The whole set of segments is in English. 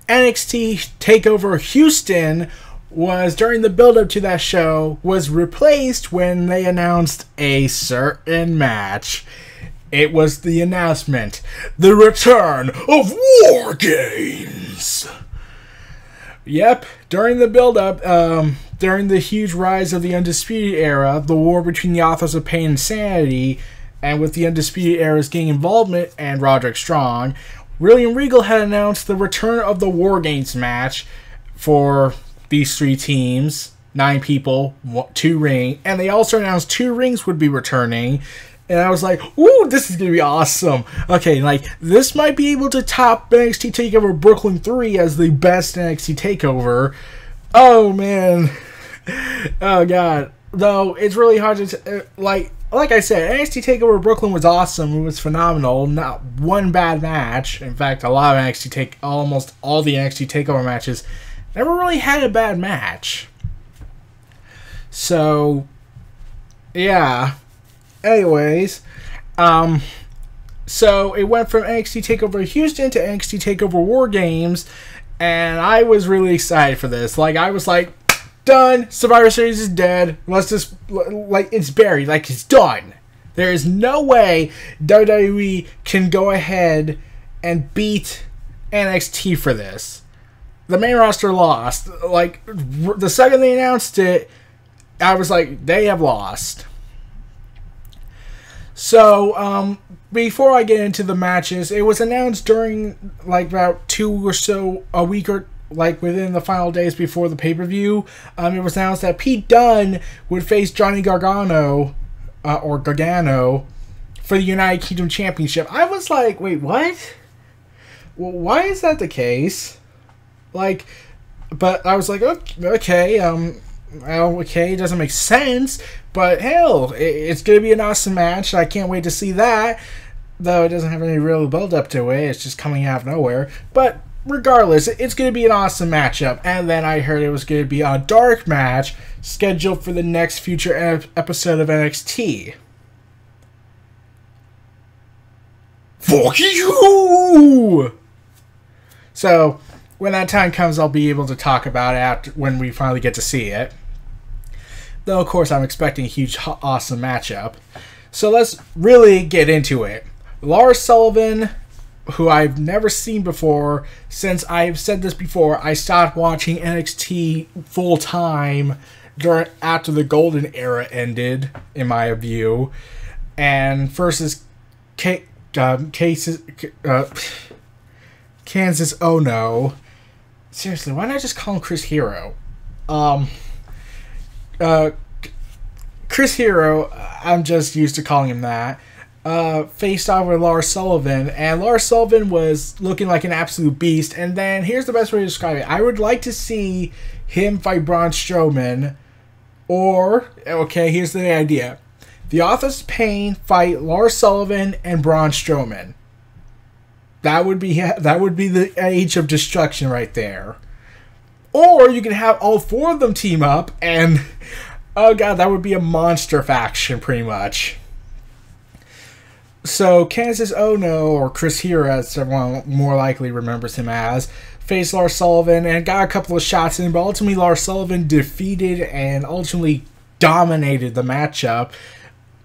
NXT TakeOver Houston was, during the build-up to that show, was replaced when they announced a certain match. It was the announcement, the return of WarGames. Yep, during the build-up, during the huge rise of the Undisputed Era, the war between the Authors of Pain and Sanity, and with the Undisputed Era's gang involvement and Roderick Strong, William Regal had announced the return of the WarGames match for these three teams, 9 people, 2 rings, and they also announced 2 rings would be returning. And I was like, ooh, this is going to be awesome. Okay, like, this might be able to top NXT TakeOver Brooklyn 3 as the best NXT TakeOver. Oh, man. Oh, God. Though, it's really hard to, like I said, NXT TakeOver Brooklyn was awesome. It was phenomenal. Not one bad match. In fact, almost all the NXT TakeOver matches never really had a bad match. So, yeah. Anyways, so it went from NXT TakeOver Houston to NXT TakeOver WarGames, and I was really excited for this. Like, I was like, done. Survivor Series is dead. Let's just, like, it's buried. Like, it's done. There is no way WWE can go ahead and beat NXT for this. The main roster lost. Like, the second they announced it, I was like, they have lost. So, before I get into the matches, it was announced during, like, about 2 or so, a week or, like, within the final days before the pay-per-view, it was announced that Pete Dunne would face Johnny Gargano, or Gargano, for the United Kingdom Championship. I was like, wait, what? Well, why is that the case? Like, but I was like, okay, okay, it doesn't make sense, but hell, it's going to be an awesome match. I can't wait to see that, though it doesn't have any real build-up to it. It's just coming out of nowhere. But regardless, it's going to be an awesome matchup. And then I heard it was going to be a dark match scheduled for the next future episode of NXT. Fuck you! So, when that time comes, I'll be able to talk about it when we finally get to see it. Though, of course, I'm expecting a huge, awesome matchup. So let's really get into it. Lars Sullivan, who I've never seen before, since I've said this before, I stopped watching NXT full-time after the Golden Era ended, in my view. And versus Kansas Ono. Seriously, why not just call him Chris Hero? Chris Hero, I'm just used to calling him that, faced off with Lars Sullivan, and Lars Sullivan was looking like an absolute beast. And then, here's the best way to describe it. I would like to see him fight Braun Strowman, or, okay, here's the idea. The Authors of Pain fight Lars Sullivan and Braun Strowman. That would be the Age of Destruction right there. Or you can have all 4 of them team up, and oh god, that would be a monster faction pretty much. So Kansas Ono, or Chris Hero as everyone more likely remembers him as, faced Lars Sullivan and got a couple of shots in, but ultimately Lars Sullivan defeated and ultimately dominated the matchup.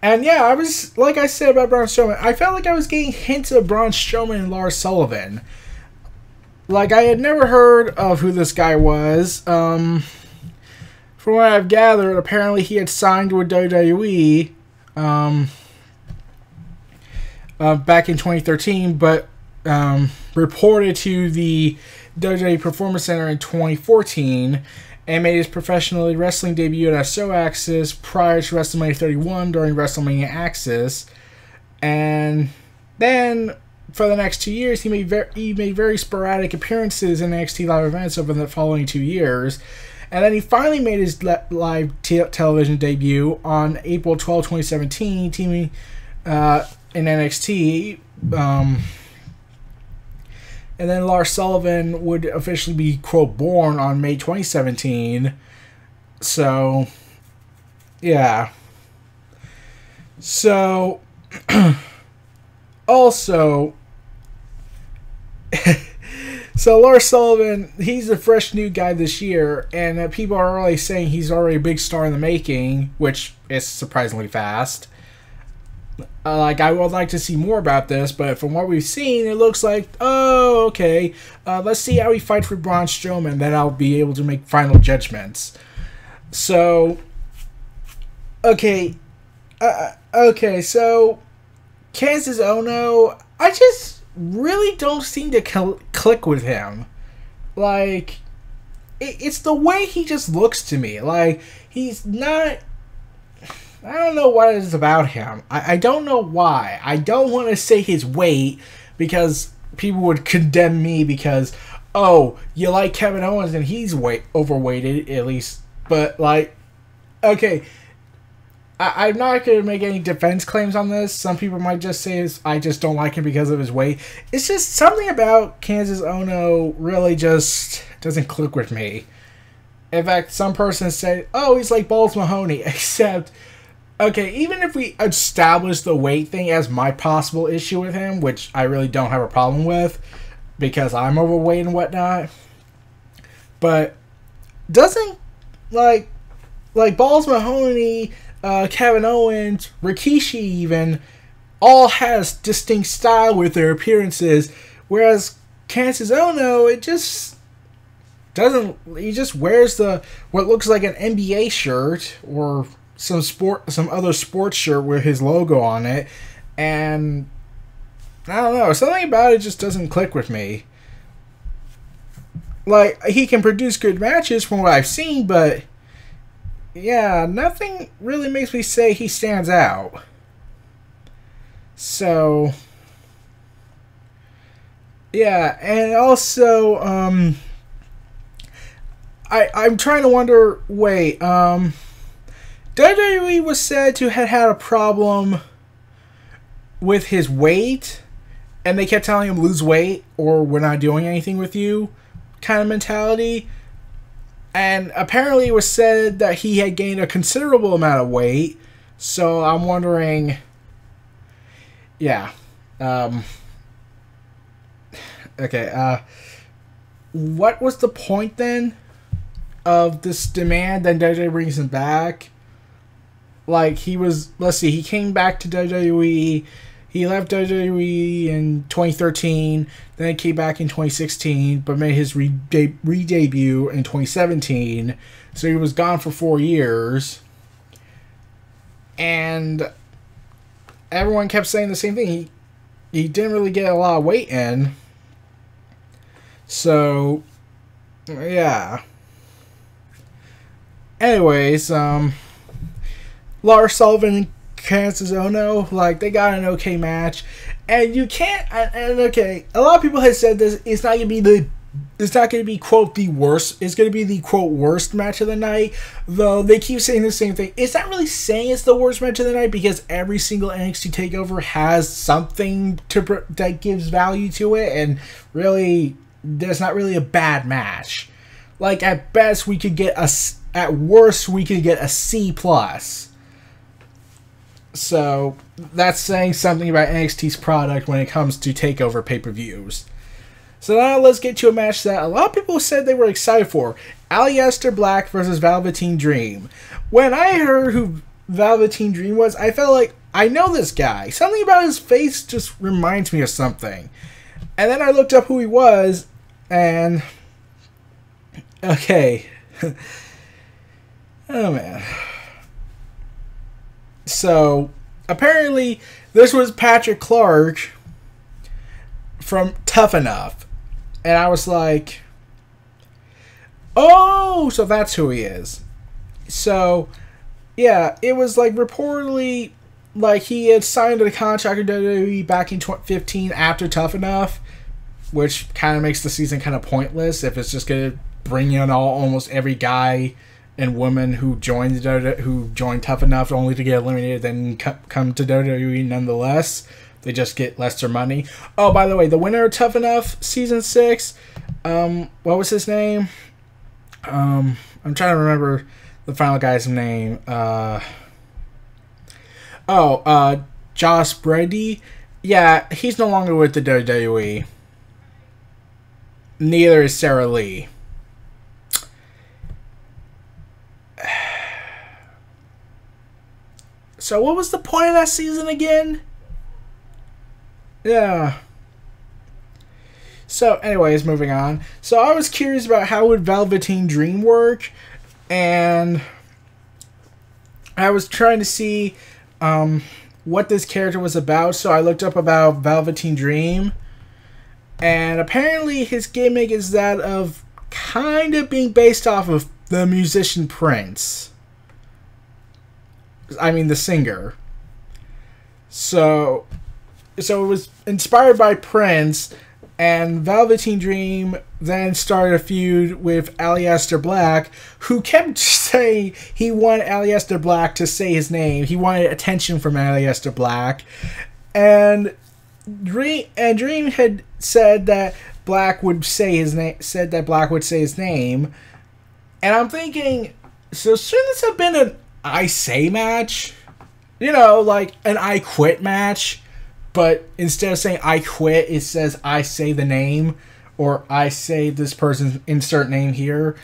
And yeah, I was, like I said about Braun Strowman, I felt like I was getting hints of Braun Strowman and Lars Sullivan. Like, I had never heard of who this guy was. From what I've gathered, apparently he had signed with WWE back in 2013, but reported to the WWE Performance Center in 2014. And made his professional wrestling debut at SO Axis prior to WrestleMania 31 during WrestleMania Axis. And then, for the next 2 years, he made very sporadic appearances in NXT live events over the following 2 years. And then he finally made his live television debut on April 12, 2017, teaming in NXT. And then Lars Sullivan would officially be, quote, born on May 2017. So, yeah. So, also, So Lars Sullivan, he's a fresh new guy this year, and people are already saying he's already a big star in the making, which is surprisingly fast. I would like to see more about this, but from what we've seen, it looks like, oh, okay, let's see how he fights for Braun Strowman, then I'll be able to make final judgments. So, okay, so Kansas Ono, I just really don't seem to click with him. Like, it's the way he just looks to me. Like, he's not... I don't know what it is about him. I don't know why. I don't want to say his weight because people would condemn me because, oh, you like Kevin Owens and he's overweighted, at least. But, like, okay, I'm not going to make any defense claims on this. Some people might just say I just don't like him because of his weight. It's just something about Kansas Ono really just doesn't click with me. In fact, some person said, oh, he's like Balls Mahoney, except... Okay, even if we establish the weight thing as my possible issue with him, which I really don't have a problem with, because I'm overweight and whatnot, but doesn't, like Balls Mahoney, Kevin Owens, Rikishi even, all has distinct style with their appearances, whereas Kansas Ono, it just doesn't, he just wears what looks like an NBA shirt, or... some other sports shirt with his logo on it, and I don't know, something about it just doesn't click with me. Like, he can produce good matches from what I've seen, but yeah, nothing really makes me say he stands out. So yeah, and also I'm trying to wonder, wait, WWE was said to have had a problem with his weight, and they kept telling him lose weight or we're not doing anything with you kind of mentality. And apparently it was said that he had gained a considerable amount of weight, so I'm wondering, yeah, okay, what was the point then of this demand that WWE brings him back? Like, he was, let's see, he came back to WWE, he left WWE in 2013, then he came back in 2016, but made his re-debut in 2017, so he was gone for 4 years, and everyone kept saying the same thing, he didn't really get a lot of weight in, so, yeah. Anyways, Lars Sullivan and Kansas Ono, like, they got an okay match, and you can't, and okay, a lot of people have said this, it's not going to be, quote, the worst, it's going to be the, quote, worst match of the night, though they keep saying the same thing. It's not really saying it's the worst match of the night, because every single NXT TakeOver has something that gives value to it, and really, there's not really a bad match. Like, at best, we could get at worst, we could get a C+. So, that's saying something about NXT's product when it comes to TakeOver pay-per-views. So now let's get to a match that a lot of people said they were excited for. Aleister Black versus Velveteen Dream. When I heard who Velveteen Dream was, I felt like, I know this guy. Something about his face just reminds me of something. And then I looked up who he was, and... okay. Oh, man. So, apparently, this was Patrick Clark from Tough Enough. And I was like, oh, so that's who he is. So, yeah, it was like reportedly, like he had signed a contract with WWE back in 2015 after Tough Enough, which kind of makes the season kind of pointless if it's just going to bring in almost every guy and woman who joined Tough Enough only to get eliminated, then come to WWE nonetheless. They just get lesser money. Oh, by the way, the winner of Tough Enough Season 6, what was his name? I'm trying to remember the final guy's name. Josh Brady. Yeah, he's no longer with the WWE. Neither is Sarah Lee. So what was the point of that season again? Yeah. So anyways, moving on. So I was curious about how would Velveteen Dream work, and I was trying to see what this character was about. So I looked up about Velveteen Dream, and apparently his gimmick is that of kind of being based off of the musician Prince. I mean, the singer. So it was inspired by Prince, and Velveteen Dream then started a feud with Aleister Black, who kept saying he wanted Aleister Black to say his name. He wanted attention from Aleister Black, and Dream had said that Black would say his name. Said that Black would say his name, and I'm thinking, so shouldn't this have been an I Say match? You know, like an I Quit match, but instead of saying I quit, it says I say the name, or I say this person's insert name here,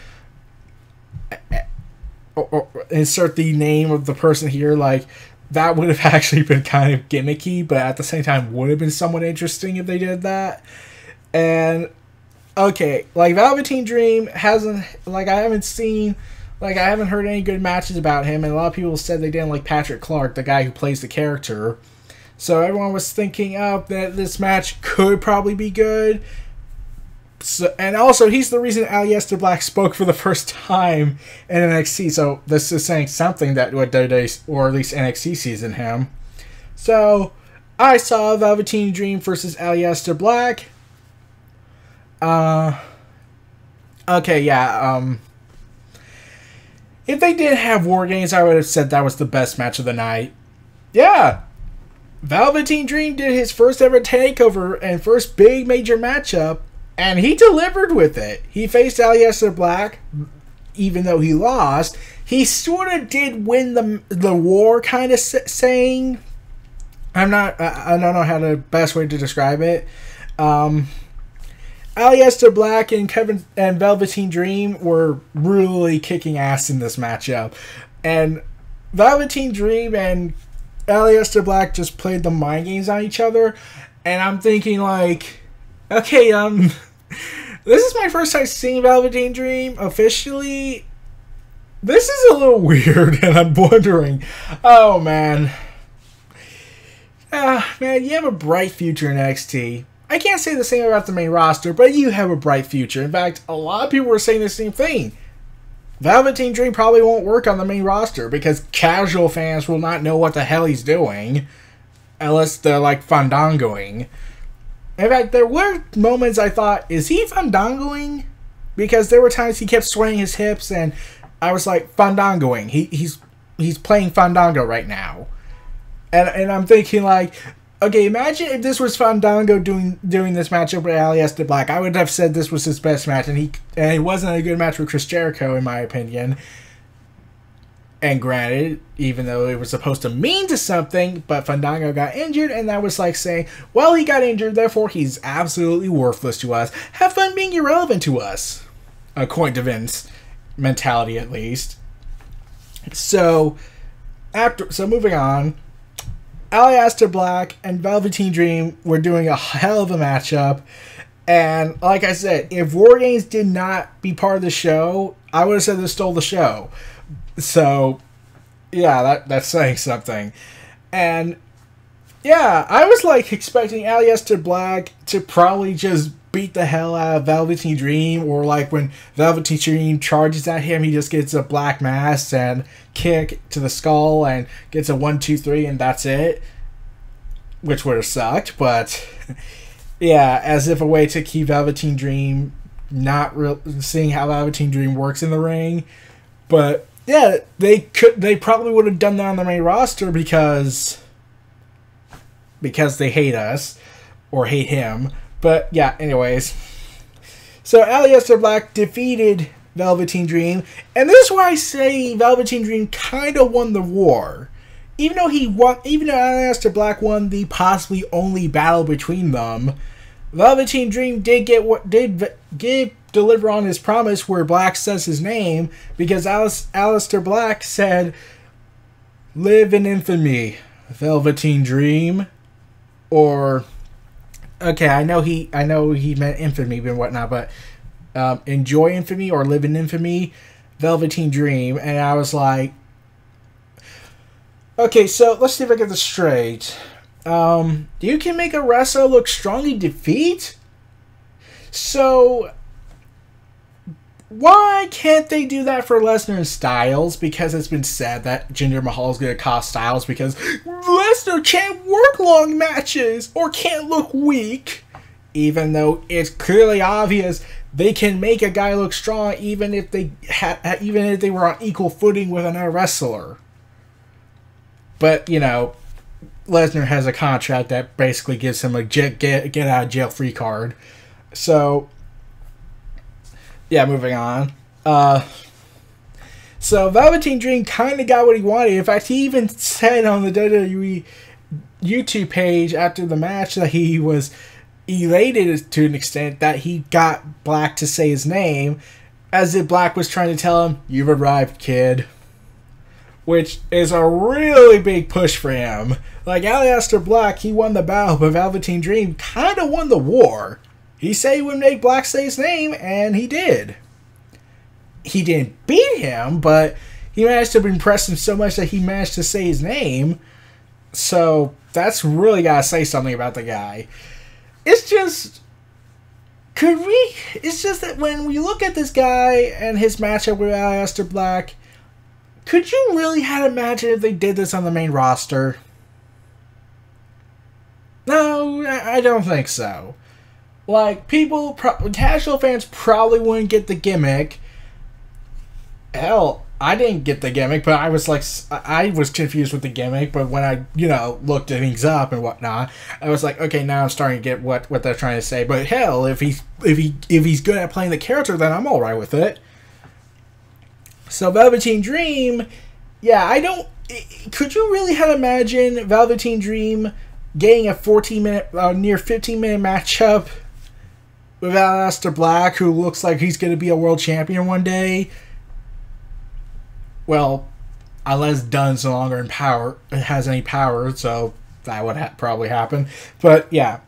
or insert the name of the person here. Like, that would have actually been kind of gimmicky, but at the same time would have been somewhat interesting if they did that. And okay, like Velveteen Dream hasn't, like, I haven't heard any good matches about him, and a lot of people said they didn't like Patrick Clark, the guy who plays the character. So everyone was thinking that this match could probably be good. So, and also, he's the reason Aleister Black spoke for the first time in NXT, so this is saying something that what they, or at least NXT sees in him. So, I saw Velveteen Dream versus Aleister Black. Okay, yeah, if they didn't have WarGames, I would have said that was the best match of the night. Yeah! Velveteen Dream did his first ever takeover and first big major matchup, and he delivered with it. He faced Aleister Black, even though he lost. He sort of did win the war, kind of saying. I don't know how the best way to describe it. Aleister Black and Velveteen Dream were really kicking ass in this matchup, and Velveteen Dream and Aleister Black just played the mind games on each other, and I'm thinking like, okay, this is my first time seeing Velveteen Dream officially. This is a little weird, and I'm wondering, oh man, man, you have a bright future in NXT. I can't say the same about the main roster, but you have a bright future. In fact, a lot of people were saying the same thing. Velveteen Dream probably won't work on the main roster because casual fans will not know what the hell he's doing unless they're like fandangoing. In fact, there were moments I thought, is he fandangoing? Because there were times he kept swaying his hips and I was like, fandangoing. He's playing fandango right now. And I'm thinking like, okay, imagine if this was Fandango doing this matchup with Aleister Black. I would have said this was his best match, and it wasn't a good match with Chris Jericho, in my opinion. And granted, even though it was supposed to mean to something, but Fandango got injured, and that was like saying, well, he got injured, therefore he's absolutely worthless to us. Have fun being irrelevant to us. According to Vince mentality, at least. So moving on. Aleister Black and Velveteen Dream were doing a hell of a matchup. And like I said, if WarGames did not be part of the show, I would have said this stole the show. So, yeah, that's saying something. And, yeah, I was like expecting Aleister Black to probably just beat the hell out of Velveteen Dream, or like when Velveteen Dream charges at him, he just gets a black mass and kick to the skull and gets a 1-2-3 and that's it, which would have sucked. But yeah, as if a way to keep Velveteen Dream seeing how Velveteen Dream works in the ring. But yeah, they probably would have done that on the main roster because they hate us or hate him. But yeah, anyways. So Aleister Black defeated Velveteen Dream, and this is why I say Velveteen Dream kind of won the war. Even though Aleister Black won the possibly only battle between them, Velveteen Dream did deliver on his promise where Black says his name, because Aleister Black said, "Live in infamy, Velveteen Dream," or okay, I know he meant infamy and whatnot, but enjoy infamy or live in infamy, Velveteen Dream. And I was like, okay, so let's see if I get this straight. You can make a wrestler look strong in defeat? So why can't they do that for Lesnar and Styles? Because it's been said that Jinder Mahal is going to cost Styles because Lesnar can't work long matches or can't look weak. Even though it's clearly obvious they can make a guy look strong even if they were on equal footing with another wrestler. But, you know, Lesnar has a contract that basically gives him a get out of jail free card. So, yeah, moving on. So Velveteen Dream kind of got what he wanted. In fact, he even said on the WWE YouTube page after the match that he was elated to an extent that he got Black to say his name, as if Black was trying to tell him, "You've arrived, kid." Which is a really big push for him. Like, Aleister Black, he won the battle, but Velveteen Dream kind of won the war. He said he would make Black say his name, and he did. He didn't beat him, but he managed to impress him so much that he managed to say his name. So, that's really got to say something about the guy. It's just... It's just that when we look at this guy and his matchup with Aleister Black, could you really have imagined if they did this on the main roster? No, I don't think so. Like, casual fans probably wouldn't get the gimmick. Hell, I didn't get the gimmick, but I was confused with the gimmick. But when I, looked things up and whatnot, I was like, okay, now I'm starting to get what they're trying to say. But hell, if he's good at playing the character, then I'm all right with it. So Velveteen Dream, yeah, could you really have imagined Velveteen Dream getting a 14-minute, near 15-minute matchup with Aleister Black, who looks like he's going to be a world champion one day? Well, unless Dunn's no longer has any power, so that would probably happen. But yeah,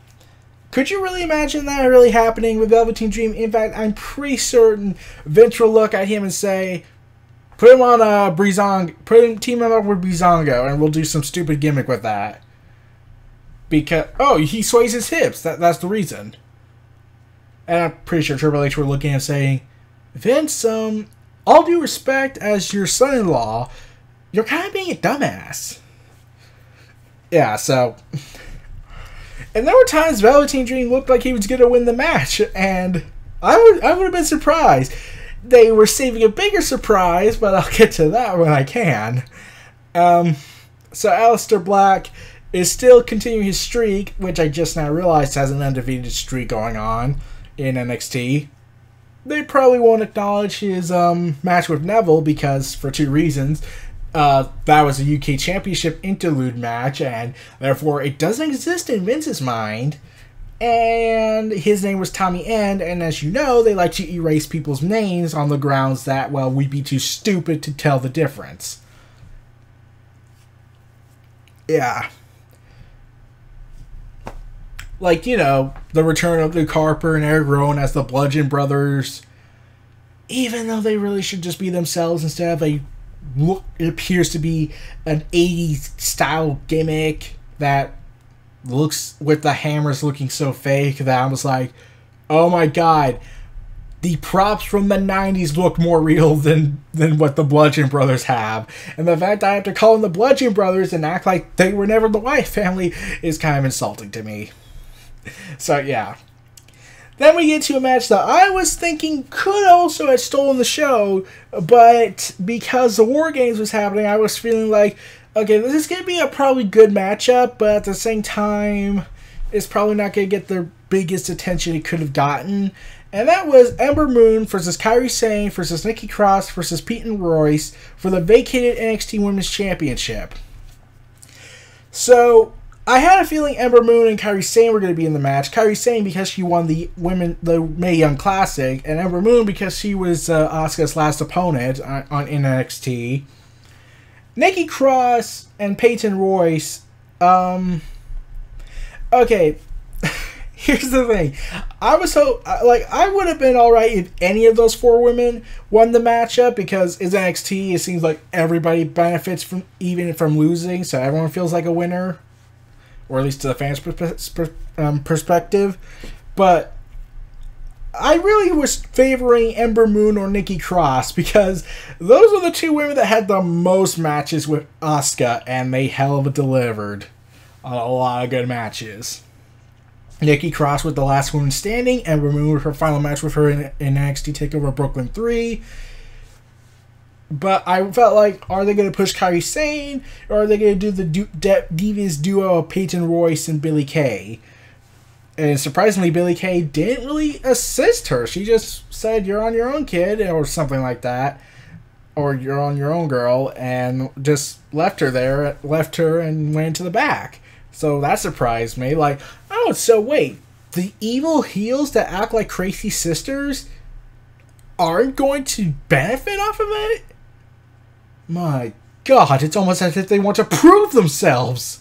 could you really imagine that really happening with Velveteen Dream? In fact, I'm pretty certain Vince will look at him and say, put him on team him up with Breezango, and we'll do some stupid gimmick with that. Because, he sways his hips. That's the reason. And I'm pretty sure Triple H were looking at him saying, Vince, all due respect as your son-in-law, you're kind of being a dumbass. Yeah, so... And there were times Velveteen Dream looked like he was going to win the match, and I would have been surprised. They were saving a bigger surprise, but I'll get to that when I can. So Aleister Black is still continuing his streak, which I just now realized has an undefeated streak going on in NXT. They probably won't acknowledge his match with Neville because, for two reasons. That was a UK Championship interlude match, and therefore it doesn't exist in Vince's mind. And his name was Tommy End, and as you know, they like to erase people's names on the grounds that, well, we'd be too stupid to tell the difference. Yeah. Like, the return of Luke Harper and Eric Rowan as the Bludgeon Brothers, even though they really should just be themselves instead of it appears to be an 80s style gimmick that looks with the hammers looking so fake that I was like, oh my god, the props from the 90s look more real than what the Bludgeon Brothers have. And the fact I have to call them the Bludgeon Brothers and act like they were never the Wyatt family is kind of insulting to me. So yeah. Then we get to a match that I was thinking could also have stolen the show, but because the WarGames was happening, I was feeling like, okay, this is going to be a probably good matchup, but at the same time, it's probably not going to get the biggest attention it could have gotten. And that was Ember Moon versus Kairi Sane versus Nikki Cross versus Peyton Royce for the vacated NXT Women's Championship. So, I had a feeling Ember Moon and Kairi Sane were going to be in the match. Kairi Sane because she won the Mae Young Classic, and Ember Moon because she was Asuka's last opponent on NXT. Nikki Cross and Peyton Royce. Okay, here's the thing. I would have been alright if any of those 4 women won the matchup, because it's NXT. It seems like everybody benefits from losing, so everyone feels like a winner, or at least to the fans' perspective. But I really was favoring Ember Moon or Nikki Cross, because those are the 2 women that had the most matches with Asuka, and they hell of a delivered on a lot of good matches. Nikki Cross with the last woman standing, Ember Moon with her final match with her in NXT TakeOver Brooklyn 3. But I felt like, are they going to push Kairi Sane, or are they going to do the devious duo of Peyton Royce and Billie Kay? And surprisingly, Billie Kay didn't really assist her. She just said, "You're on your own, kid," or something like that. Or "You're on your own, girl," and just left her and went into the back. So that surprised me. Like, oh, so wait, the evil heels that act like crazy sisters aren't going to benefit off of it? My God, it's almost as if they want to prove themselves.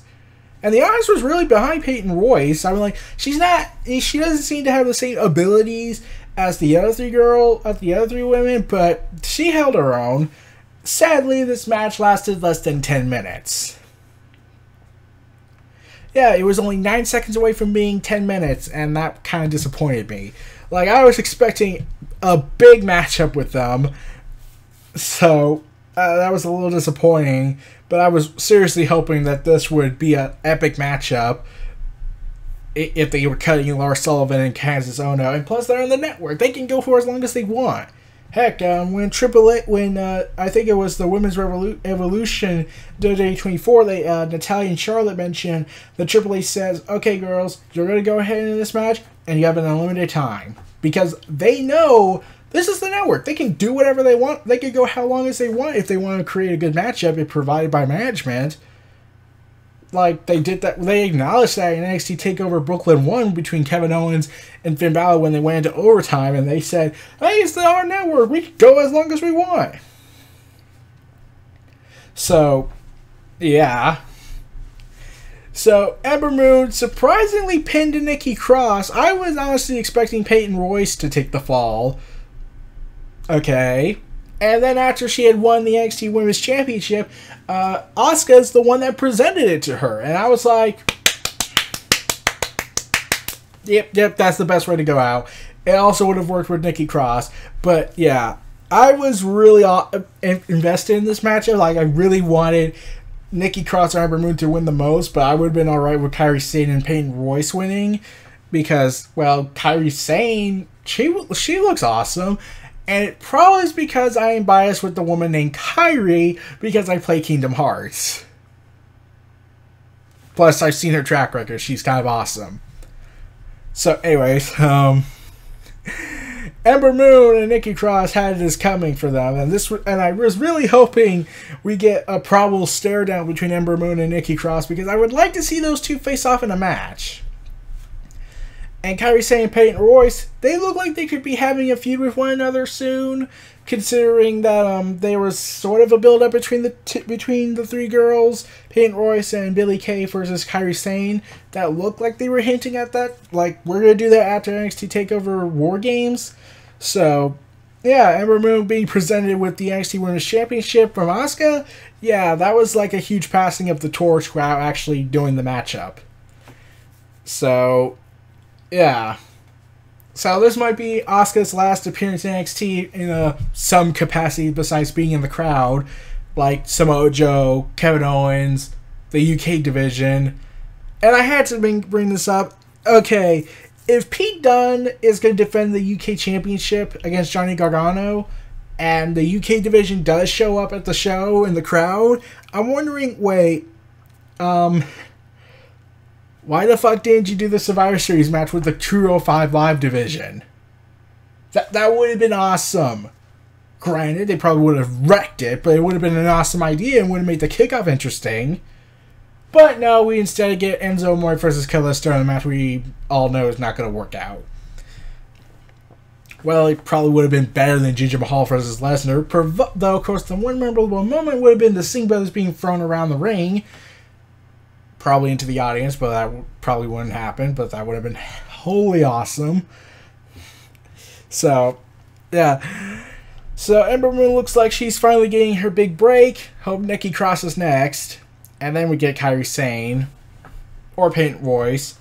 And the audience was really behind Peyton Royce. I mean, like, she doesn't seem to have the same abilities as the other 3 women, but she held her own. Sadly, this match lasted less than 10 minutes. Yeah, it was only 9 seconds away from being 10 minutes, and that kind of disappointed me. Like, I was expecting a big matchup with them, so that was a little disappointing, but I was seriously hoping that this would be an epic matchup if they were cutting Lars Sullivan and Kansas Ono, and plus they're on the network. They can go for as long as they want. Heck, when I think it was the Women's Evolution WWE 24, Natalya and Charlotte mentioned that Triple H says, "Okay, girls, you're going to go ahead in this match, and you have an unlimited time." Because they know this is the network. They can do whatever they want. They can go how long as they want if they want to create a good matchup if provided by management. Like, they did that. They acknowledged that in NXT TakeOver Brooklyn 1 between Kevin Owens and Finn Balor when they went into overtime, and they said, "Hey, it's our network. We can go as long as we want." So, yeah. So, Ember Moon surprisingly pinned Nikki Cross. I was honestly expecting Peyton Royce to take the fall. Okay. And then after she had won the NXT Women's Championship, Asuka's the one that presented it to her. And I was like, yep, that's the best way to go out. It also would have worked with Nikki Cross. But yeah, I was really invested in this matchup. Like, I really wanted Nikki Cross or Ember Moon to win the most, but I would have been alright with Kairi Sane and Peyton Royce winning. Because, well, Kairi Sane, she looks awesome. And it probably is because I am biased with the woman named Kairi because I play Kingdom Hearts. Plus, I've seen her track record. She's kind of awesome. So, anyways, Ember Moon and Nikki Cross had this coming for them, and I was really hoping we get a probable stare down between Ember Moon and Nikki Cross, because I would like to see those two face off in a match. And Kairi Sane and Peyton Royce, they look like they could be having a feud with one another soon, considering that there was sort of a build-up between the 3 girls, Peyton Royce and Billie Kay versus Kairi Sane, that looked like they were hinting at that. Like, we're going to do that after NXT TakeOver WarGames. So, yeah, Ember Moon being presented with the NXT Women's Championship from Asuka, yeah, that was like a huge passing of the torch without actually doing the matchup. So, yeah. So this might be Asuka's last appearance in NXT in some capacity besides being in the crowd, like Samoa Joe, Kevin Owens, the UK division. And I had to bring this up. Okay, if Pete Dunne is going to defend the UK Championship against Johnny Gargano, and the UK division does show up at the show in the crowd, I'm wondering, wait, why the fuck didn't you do the Survivor Series match with the True 05 Live division? That would have been awesome. Granted, they probably would have wrecked it, but it would have been an awesome idea and would have made the kickoff interesting. But no, we instead get Enzo Amore versus Kalisto in a match we all know is not going to work out. Well, it probably would have been better than Jinder Mahal versus Lesnar, though, of course, the one memorable moment would have been the Singh Brothers being thrown around the ring, probably into the audience, but that probably wouldn't happen, but that would have been wholly awesome. So, yeah. So, Ember Moon looks like she's finally getting her big break. Hope Nikki Cross is next. And then we get Kairi Sane. Or Peyton Royce.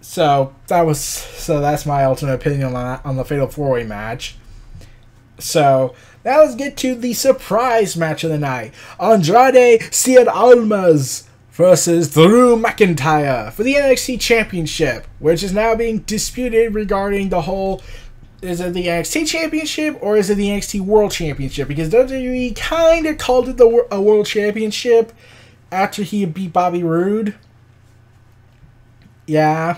So that's my ultimate opinion on the Fatal 4-Way match. So now let's get to the surprise match of the night. Andrade Cien Almas versus Drew McIntyre for the NXT Championship, which is now being disputed regarding the whole, is it the NXT Championship or is it the NXT World Championship? Because WWE kind of called it a World Championship after he beat Bobby Roode. Yeah.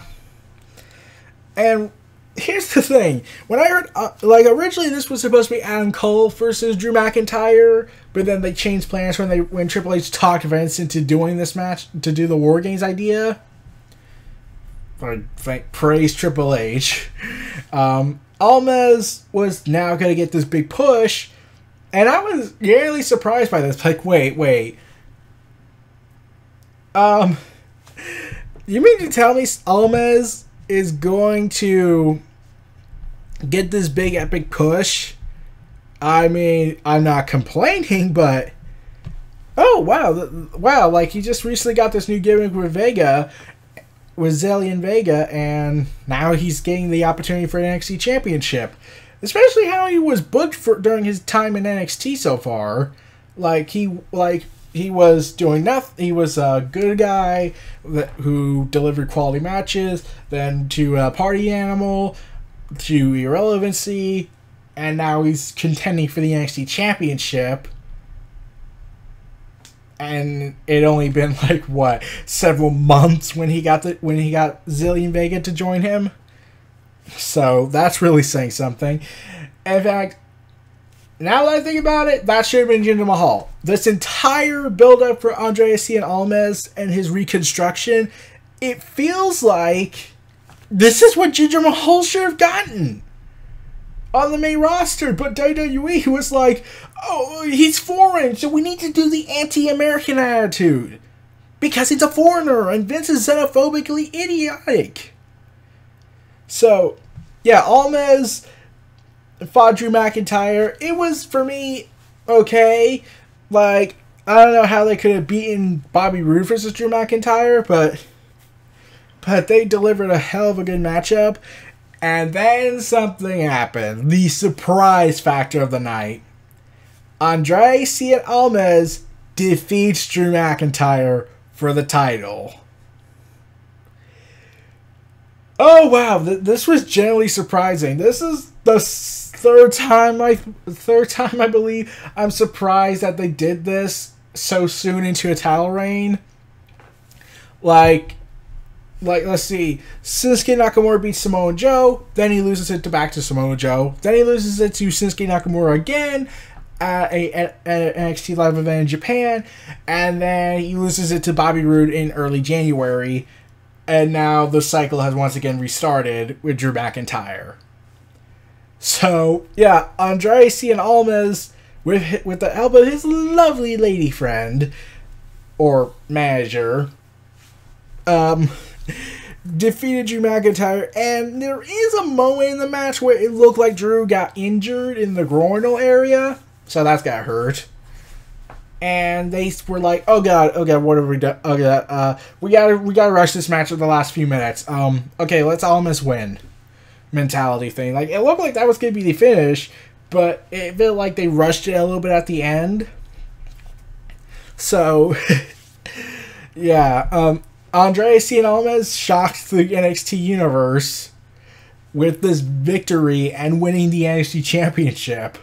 And here's the thing. When I heard, originally this was supposed to be Adam Cole versus Drew McIntyre, but then they changed plans when Triple H talked Vince into doing this match, to do the WarGames idea. Praise Triple H. Almas was now going to get this big push, and I was really surprised by this. Like, wait. You mean to tell me Almas is going to get this big epic push? I mean, I'm not complaining, but oh wow, like he just recently got this new gimmick with Zillion Vega, and now he's getting the opportunity for an NXT Championship. Especially how he was booked during his time in NXT so far. He was doing nothing. He was a good guy who delivered quality matches, then to a party animal, to irrelevancy, and now he's contending for the NXT Championship. And it only been several months when he got Zillion Vega to join him. So that's really saying something. In fact, now that I think about it, that should have been Jinder Mahal. This entire build-up for Andrade Cien Almas and his reconstruction, it feels like this is what Jinder Mahal should have gotten on the main roster. But WWE was like, oh, he's foreign, so we need to do the anti-American attitude. Because he's a foreigner, and Vince is xenophobically idiotic. So, yeah, Almas fought Drew McIntyre. It was, for me, okay. I don't know how they could have beaten Bobby Roode versus Drew McIntyre, but they delivered a hell of a good matchup. And then something happened. The surprise factor of the night. Andrade Cien Almas defeats Drew McIntyre for the title. Oh wow, this was genuinely surprising. This is the third time I believe I'm surprised that they did this so soon into a title reign. Let's see, Shinsuke Nakamura beats Samoa Joe, then he loses it back to Samoa Joe, then he loses it to Shinsuke Nakamura again at an NXT Live event in Japan, and then he loses it to Bobby Roode in early January. And now the cycle has once again restarted with Drew McIntyre. So, yeah, Andrade Cien Almas, with the help of his lovely lady friend, or manager, defeated Drew McIntyre. And there is a moment in the match where it looked like Drew got injured in the groinal area. So that's got hurt. And they were like, oh god, what have we done? Oh god, we gotta rush this match in the last few minutes. Okay, let's Almas win. Mentality thing. It looked like that was gonna be the finish, but it felt like they rushed it a little bit at the end. So, yeah, Andrade Cien Almas shocked the NXT universe with this victory and winning the NXT Championship.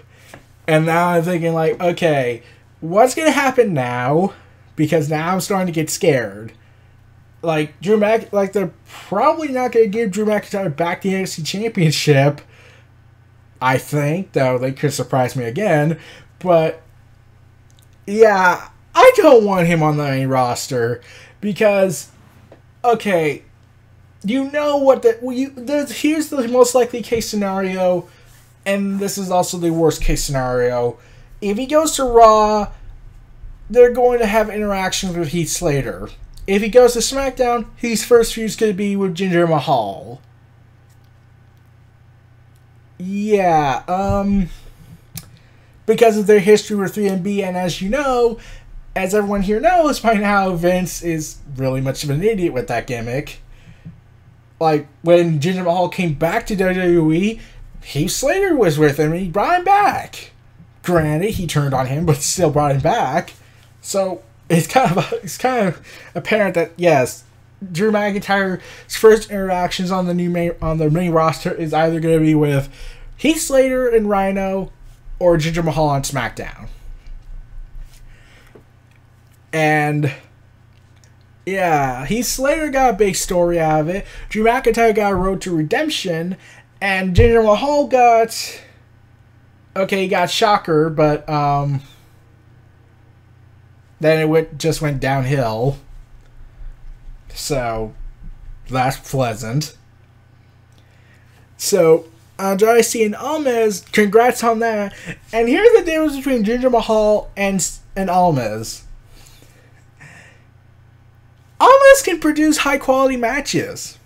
And now I'm thinking okay, what's going to happen now? Because now I'm starting to get scared. They're probably not going to give Drew McIntyre back the NXT Championship. I think, though they could surprise me again. But, yeah, I don't want him on the main roster because, okay, you know what here's the most likely case scenario, and this is also the worst case scenario. If he goes to Raw, they're going to have interactions with Heath Slater. If he goes to SmackDown, his first feud's going to be with Jinder Mahal. Yeah, because of their history with 3MB, and as you know, as everyone here knows by now, Vince is really much of an idiot with that gimmick. Like, when Jinder Mahal came back to WWE, Heath Slater was with him, and he brought him back. Granted, he turned on him, but still brought him back. So, it's kind of apparent that, yes, Drew McIntyre's first interactions on the main roster is either going to be with Heath Slater and Rhino or Jinder Mahal on SmackDown. And yeah, Heath Slater got a big story out of it. Drew McIntyre got a road to redemption, and Jinder Mahal got, okay, he got Shocker, but then it just went downhill. So, that's pleasant. So, Andrade and Almas, congrats on that. And here's the difference between Jinder Mahal and Almas. Almas can produce high-quality matches.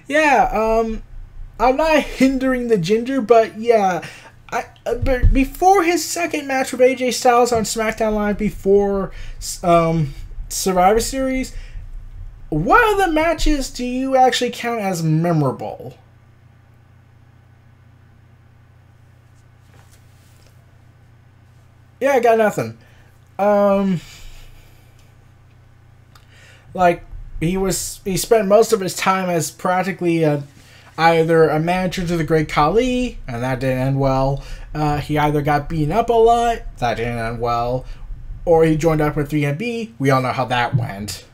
Yeah, I'm not hindering the Jinder, but yeah, but before his second match with AJ Styles on SmackDown Live before Survivor Series, what of the matches do you actually count as memorable? Yeah, I got nothing. Like, he spent most of his time as practically either a manager to the Great Khali, and that didn't end well. He either got beaten up a lot, that didn't end well, or he joined up with 3MB. We all know how that went.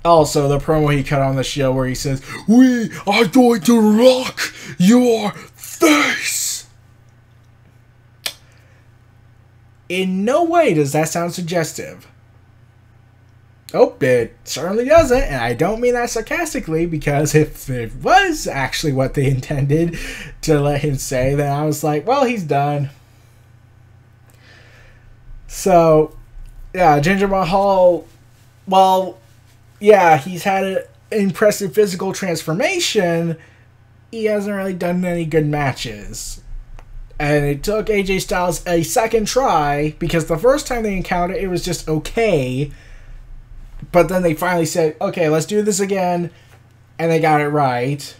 Also, the promo he cut on the show where he says, "We are going to rock your face." In no way does that sound suggestive. Oh, it certainly doesn't, and I don't mean that sarcastically, because if it was actually what they intended to let him say, then I was like, well, he's done. So, yeah, Jinder Mahal, well, yeah, he's had an impressive physical transformation. He hasn't really done any good matches. And it took AJ Styles a second try, because the first time they encountered it was just okay. But then they finally said, okay, let's do this again. And they got it right.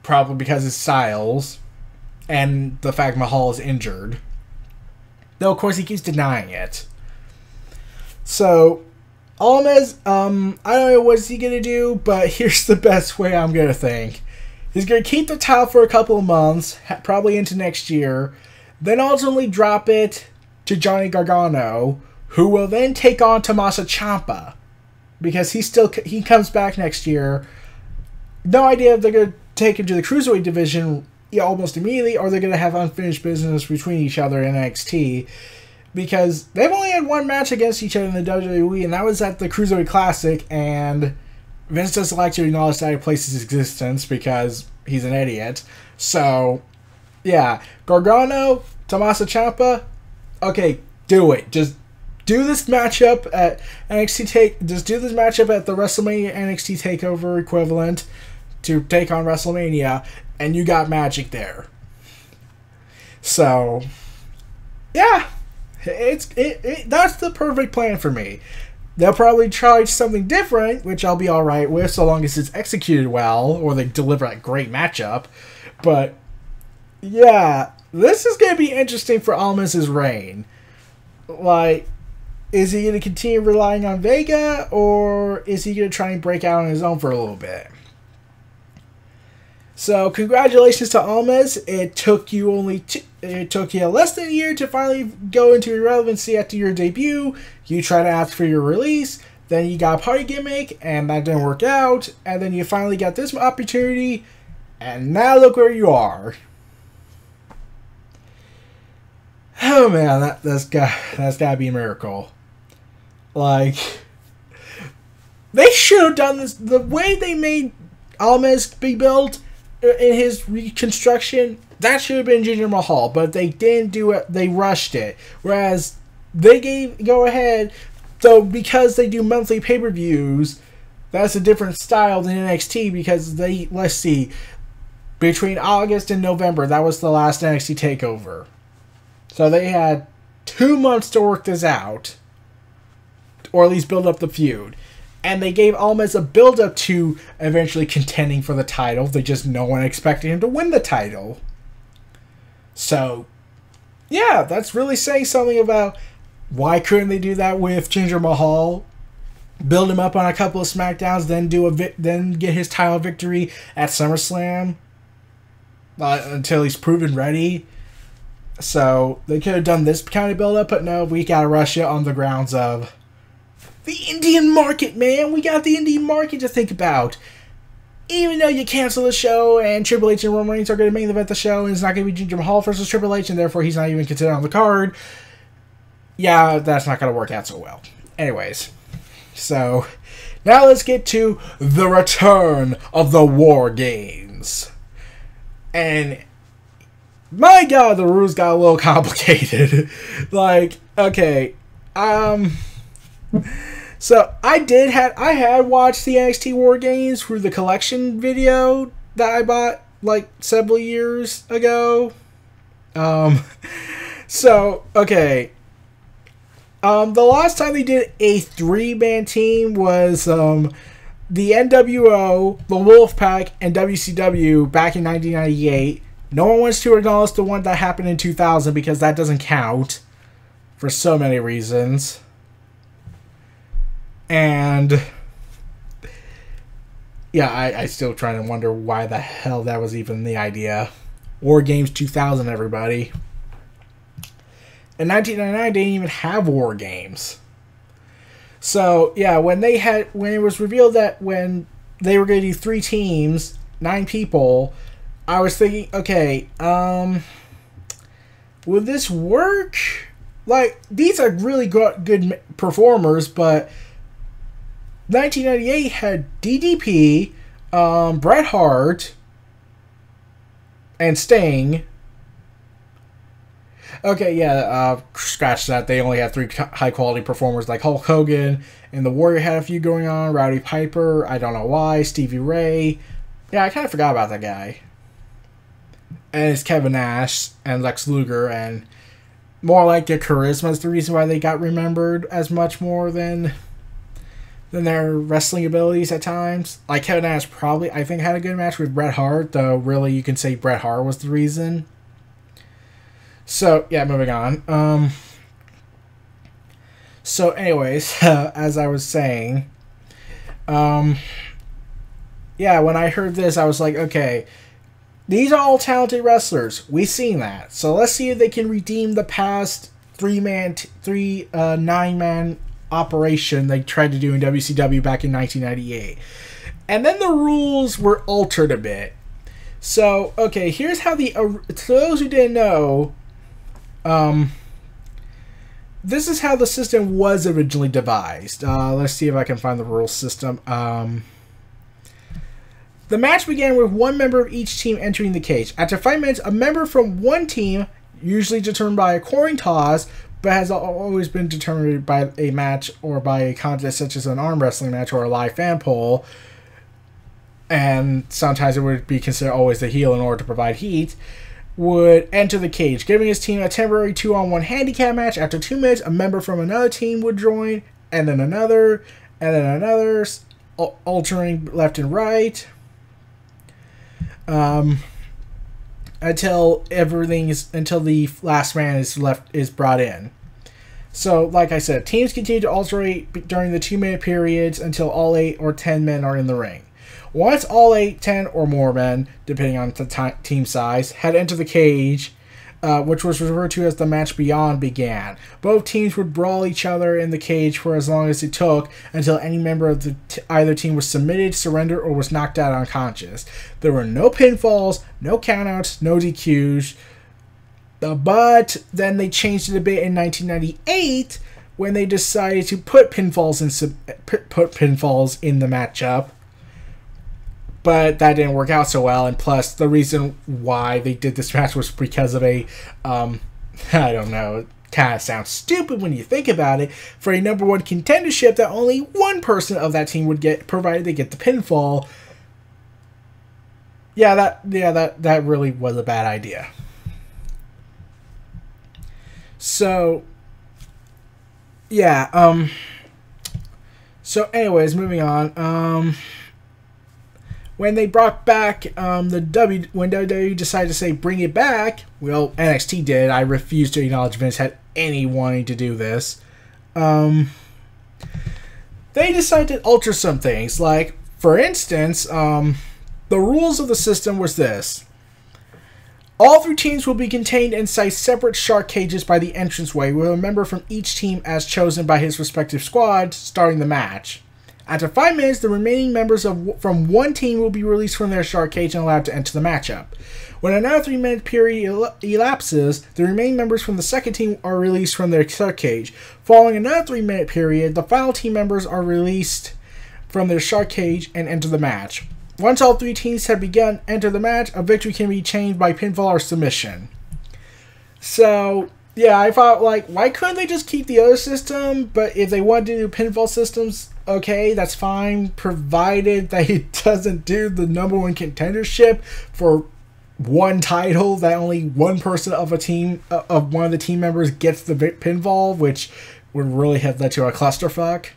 Probably because of Styles. And the fact Mahal is injured. Though, of course, he keeps denying it. So, Almas, I don't know what's he going to do, but here's the best way I'm going to think. He's going to keep the title for a couple of months, probably into next year, then ultimately drop it to Johnny Gargano, who will then take on Tommaso Ciampa, because he comes back next year. No idea if they're going to take him to the Cruiserweight division almost immediately, or they're going to have unfinished business between each other in NXT, because they've only had one match against each other in the WWE, and that was at the Cruiserweight Classic, and Vince doesn't like to acknowledge that place's existence because he's an idiot. So, yeah, Gargano, Tommaso Ciampa, okay, do it. Just do this matchup at Just do this matchup at the WrestleMania NXT TakeOver equivalent to take on WrestleMania, and you got magic there. So, yeah, that's the perfect plan for me. They'll probably try something different, which I'll be alright with, so long as it's executed well, or they deliver a great matchup. But, yeah, this is going to be interesting for Almas' reign. Like, is he going to continue relying on Vega, or is he going to try and break out on his own for a little bit? So, congratulations to Almas. It took you less than a year to finally go into irrelevancy after your debut. You tried to ask for your release, then you got a party gimmick, and that didn't work out, and then you finally got this opportunity, and now look where you are. Oh man, that's gotta be a miracle. Like, they should have done this the way they made Almas be built in his reconstruction. That should have been Jinder Mahal, but they didn't do it. They rushed it. Whereas they go ahead, so because they do monthly pay-per-views, that's a different style than NXT because let's see, between August and November, that was the last NXT TakeOver. So they had 2 months to work this out, or at least build up the feud. And they gave Almas a build-up to eventually contending for the title. They just no one expected him to win the title. So, yeah, that's really saying something about why couldn't they do that with Jinder Mahal? Build him up on a couple of SmackDowns, then get his title victory at SummerSlam until he's proven ready. So they could have done this kind of build-up, but no, we gotta rush it on the grounds of the Indian market, man. We got the Indian market to think about. Even though you cancel the show and Triple H and Roman Reigns are going to main event the show and it's not going to be Jinder Mahal versus Triple H and therefore he's not even considered on the card, yeah, that's not going to work out so well. Anyways, so now let's get to the return of the WarGames. And my god, the rules got a little complicated. Like, okay, so I had watched the NXT WarGames through the collection video that I bought like several years ago. So okay. The last time they did a 3-man team was the NWO, the Wolfpack, and WCW back in 1998. No one wants to acknowledge the one that happened in 2000 because that doesn't count for so many reasons. And yeah, I still try to wonder why the hell that was even the idea. WarGames 2000, everybody. In 1999, they didn't even have WarGames. So yeah, when it was revealed that when they were going to do 3 teams, 9 people, I was thinking, okay, will this work? Like, these are really good performers, but 1998 had DDP, Bret Hart, and Sting. Okay, yeah, scratch that. They only had 3 high-quality performers like Hulk Hogan, and the Warrior had a few going on. Rowdy Piper, I don't know why. Stevie Ray. Yeah, I kind of forgot about that guy. And it's Kevin Nash and Lex Luger, and more like their charisma is the reason why they got remembered as much more than their wrestling abilities at times. Like, Kevin Nash probably, I think, had a good match with Bret Hart, though really you can say Bret Hart was the reason. So, yeah, moving on. So, anyways, as I was saying, yeah, when I heard this, I was like, okay, these are all talented wrestlers. We've seen that. So let's see if they can redeem the past 9-man operation they tried to do in WCW back in 1998. And then the rules were altered a bit. So, okay, here's how to those who didn't know, this is how the system was originally devised. Let's see if I can find the rule system. The match began with one member of each team entering the cage. After 5 minutes, a member from one team, usually determined by a coin toss, but has always been determined by a match or by a contest such as an arm wrestling match or a live fan poll, and sometimes it would be considered always the heel in order to provide heat, would enter the cage, giving his team a temporary 2-on-1 handicap match. After 2 minutes, a member from another team would join, and then another, altering left and right. Until the last man is brought in. So, like I said, teams continue to alternate during the 2-minute periods until all 8 or 10 men are in the ring. Once all 8, 10, or more men, depending on the team size, had entered the cage, which was referred to as the match beyond, began. Both teams would brawl each other in the cage for as long as it took until any member of either team was submitted, surrendered, or was knocked out unconscious. There were no pinfalls, no countouts, no DQs. But then they changed it a bit in 1998 when they decided to put pinfalls in the matchup. But that didn't work out so well, and plus the reason why they did this match was because of a, I don't know, it kind of sounds stupid when you think about it, for a number one contendership that only one person of that team would get, provided they get the pinfall. Yeah, that really was a bad idea. So, yeah, so anyways, moving on, when they brought back when WWE decided to say bring it back, well, NXT did. I refuse to acknowledge Vince had any wanting to do this. They decided to alter some things. Like, for instance, the rules of the system was this. All 3 teams will be contained inside separate shark cages by the entranceway, with a member from each team as chosen by his respective squad starting the match. After 5 minutes, the remaining members from one team will be released from their shark cage and allowed to enter the matchup. When another 3-minute period elapses, the remaining members from the second team are released from their shark cage. Following another 3-minute period, the final team members are released from their shark cage and enter the match. Once all 3 teams have begun enter the match, a victory can be changed by pinfall or submission. So, yeah, I thought, like, why couldn't they just keep the other system? But if they want to do pinfall systems, okay, that's fine, provided that it doesn't do the number one contendership for one title, that only one person of a team, of one of the team members gets the pinfall, which would really have led to a clusterfuck.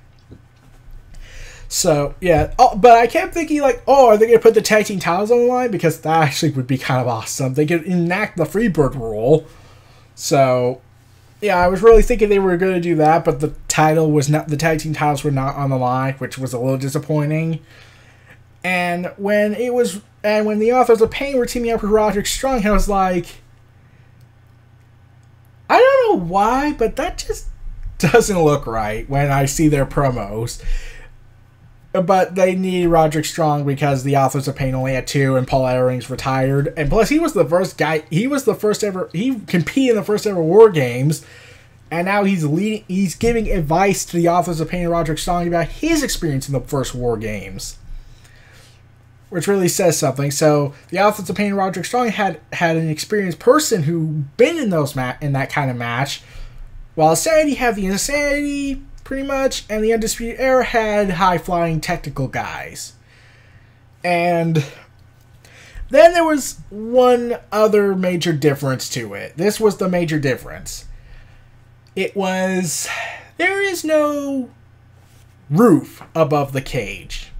So, yeah, but I kept thinking, like, oh, are they going to put the tag team titles on the line? Because that actually would be kind of awesome. They could enact the Freebird rule. So, yeah, I was really thinking they were going to do that, but the tag team titles were not on the line, which was a little disappointing. And when the Authors of Pain were teaming up with Roderick Strong, I was like, I don't know why, but that just doesn't look right when I see their promos. But they needed Roderick Strong because the Authors of Pain only had 2 and Paul Ellering's retired. And plus, he was the first guy, he competed in the first ever WarGames. And now he's giving advice to the Authors of Pain and Roderick Strong about his experience in the first WarGames. Which really says something. So, the Authors of Pain and Roderick Strong had an experienced person who been in that kind of match. While Sanity had the Insanity, pretty much, and the Undisputed Era had high-flying technical guys. And then there was one other major difference to it. This was the major difference. It was, there is no roof above the cage.